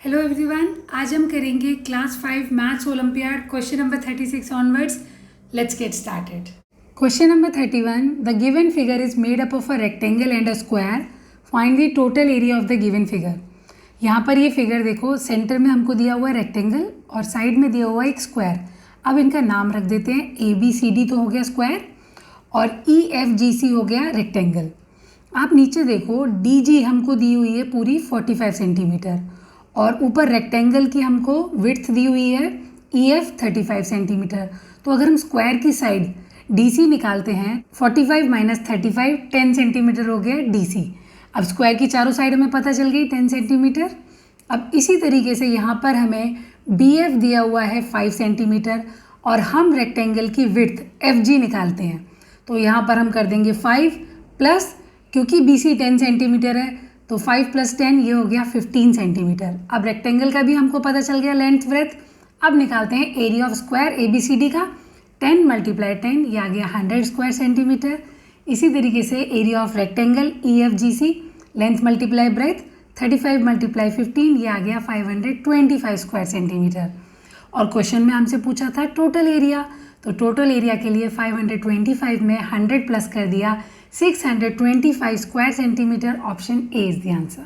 Hello everyone, आज हम करेंगे class 5 maths olympiad question number 36 onwards. Let's get started. Question number 31, the given figure is made up of a rectangle and a square, find the total area of the given figure. यहाँ पर ये figure देखो, centre में हमको दिया हुआ है rectangle और साइड में दिया हुआ है एक स्क्वायर। अब इनका नाम रख देते हैं, ABCD तो हो गया स्क्वायर और EFGC हो गया रेक्टेंगल। आप नीचे देखो, DG हमको दी हुई है पूरी 45 सेंटीमीटर और ऊपर रेक्टेंगल की हमको विड्थ दी हुई है EF 35 सेंटीमीटर। तो अगर हम स्क्वायर की साइड DC निकालते हैं, 45 माइनस 35 10 सेंटीमीटर हो गया DC। अब स्क्वायर की चारों साइड हमें पता चल गई 10 सेंटीमीटर। अब इसी तरीके से यहाँ पर हमें BF दिया हुआ है 5 सेंटीमीटर और हम रेक्टेंगल की विड्थ FG निकालते हैं। तो यहाँ पर हम कर देंगे 5 प्लस, क्योंकि BC 10 सेंटीमीटर है तो 5 प्लस 10 ये हो गया 15 सेंटीमीटर। अब रेक्टेंगल का भी हमको पता चल गया लेंथ ब्रेथ। अब निकालते हैं एरिया ऑफ स्क्वायर ABCD का। 10 मल्टीप्लाई 10 ये आ गया 100 स्क्वायर सेंटीमीटर। इसी तरीके से area of rectangle EFGC, length multiply breath 35 multiply 15 ये आ गया 525 स्क्वायर सेंटीमीटर। और क्वेश्चन में हमसे पूछा था टोटल एरिया, तो टोटल एरिया के लिए 525 में 100 प्लस कर दिया 625 square centimeter. Option A is the answer.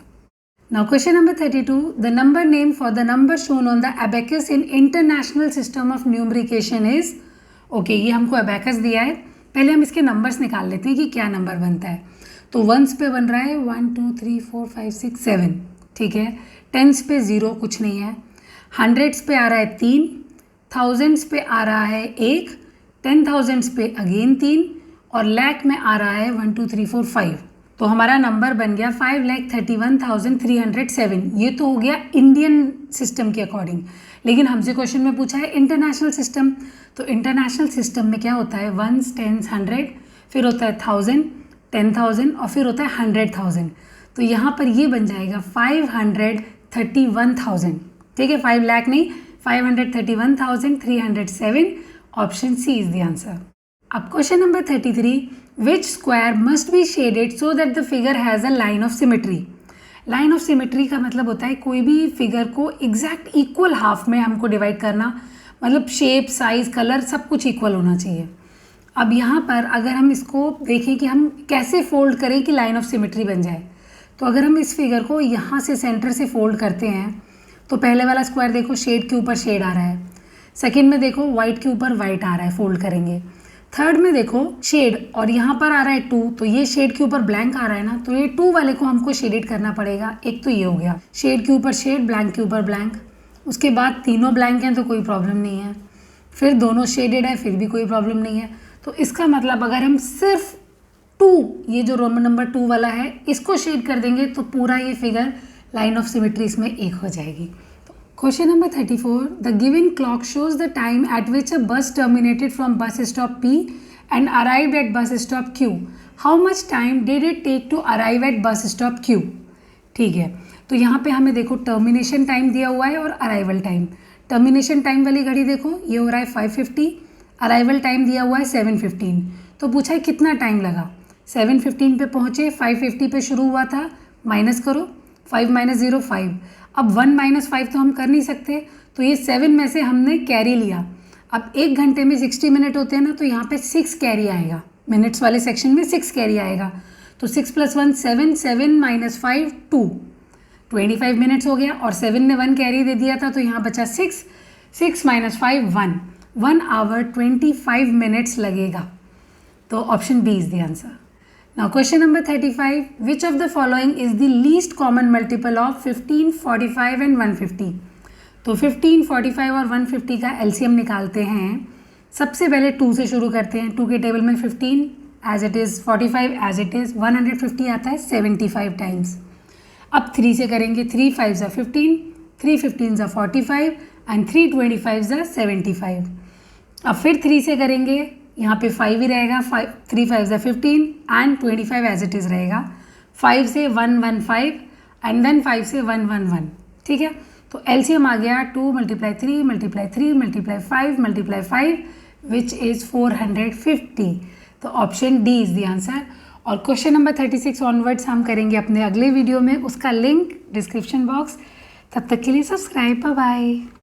Now question number 32. The number name for the number shown on the abacus in International System of Numerication is, okay, ये हमको abacus दिया है। पहले हम इसके नंबर्स निकाल लेते हैं कि क्या नंबर बनता है। तो वंस पे बन रहा है 1 2 3 4 5 6 7, ठीक है। टेंस पे 0 कुछ नहीं है। हंड्रेड्स पे आ रहा है 3, थाउजेंड्स पे आ रहा है 1, 10,000s पे अगेन 3 और लैख में आ रहा है 1 2 3 4 5। तो हमारा नंबर बन गया 5,31,307। ये तो हो गया इंडियन सिस्टम के अकॉर्डिंग, लेकिन हमसे क्वेश्चन में पूछा है इंटरनेशनल सिस्टम। तो इंटरनेशनल सिस्टम में क्या होता है, वंस, टेंस, 100, फिर होता है 1000, 10,000 और फिर होता है 100,000। तो यहाँ पर ये बन जाएगा 531,000, ठीक है। 5 लाख नहीं, 531,307। Option C is the answer. अब question number 33, which square must be shaded so that the figure has a line of symmetry. Line of symmetry का मतलब होता है कोई भी फिगर को एग्जैक्ट इक्वल हाफ में हमको डिवाइड करना, मतलब शेप, साइज, कलर सब कुछ इक्वल होना चाहिए। अब यहाँ पर अगर हम इसको देखें कि हम कैसे फोल्ड करें कि लाइन ऑफ सिमेट्री बन जाए, तो अगर हम इस फिगर को यहाँ से सेंटर से फोल्ड करते हैं तो पहले वाला स्क्वायर देखो शेड के ऊपर शेड आ रहा है, सेकेंड में देखो वाइट के ऊपर वाइट आ रहा है, फोल्ड करेंगे। थर्ड में देखो शेड और यहाँ पर आ रहा है 2, तो ये शेड के ऊपर ब्लैंक आ रहा है ना, तो ये 2 वाले को हमको शेडेड करना पड़ेगा। एक तो ये हो गया शेड के ऊपर शेड, ब्लैंक के ऊपर ब्लैंक। उसके बाद तीनों ब्लैंक हैं तो कोई प्रॉब्लम नहीं है, फिर दोनों शेडेड है फिर भी कोई प्रॉब्लम नहीं है। तो इसका मतलब अगर हम सिर्फ 2, ये जो रोमन नंबर 2 वाला है, इसको शेड कर देंगे तो पूरा ये फिगर लाइन ऑफ सिमेट्री इसमें एक हो जाएगी। Question number 34. The given clock shows the time at which a bus terminated from bus stop P and arrived at bus stop Q. How much time did it take to arrive at bus stop Q? ठीक है, तो यहाँ पे हमें देखो termination time दिया हुआ है और अराइवल टाइम। टर्मिनेशन टाइम वाली घड़ी देखो ये हो रहा है 5:50, अराइवल टाइम दिया हुआ है 7:15। तो पूछा है कितना टाइम लगा। 7:15 पे पहुँचे, 5:50 पे शुरू हुआ था, माइनस करो, 5 माइनस 0 5। अब 1 माइनस 5 तो हम कर नहीं सकते, तो ये 7 में से हमने कैरी लिया। अब 1 घंटे में 60 मिनट होते हैं ना, तो यहाँ पे 6 कैरी आएगा, मिनट्स वाले सेक्शन में 6 कैरी आएगा। तो 6 + 1 7, 7 माइनस 5 2, 25 मिनट्स हो गया। और 7 ने 1 कैरी दे दिया था तो यहाँ बचा 6, 6 माइनस 5 1 आवर 25 मिनट्स लगेगा। तो option B is the answer. Now question number 35, which of the following is the least common multiple of 15, 45 and 150? तो 15, 45 और 150 का LCM निकालते हैं। सबसे पहले 2 से शुरू करते हैं। 2 के टेबल में 15 as it is, 45 as it is, 150 आता है 75 टाइम्स। अब 3 से करेंगे, 3 5 ज़ा 15, 3 15 ज़ा 45 एंड 3 25 ज़ा 75। अब फिर 3 से करेंगे, यहाँ पे 5 ही रहेगा, 3 5 ज़ा 15 एंड 25 एज इट इज़ रहेगा। 5 से 1 1 5 एंड देन 5 से 1 1 1, ठीक है। तो LCM आ गया 2 × 3 × 3 × 5 × 5 विच इज़ 450। तो option D is the answer. और क्वेश्चन नंबर 36 ऑनवर्ड्स हम करेंगे अपने अगले वीडियो में, उसका लिंक डिस्क्रिप्शन बॉक्स। तब तक के लिए सब्सक्राइब, बाय बाय।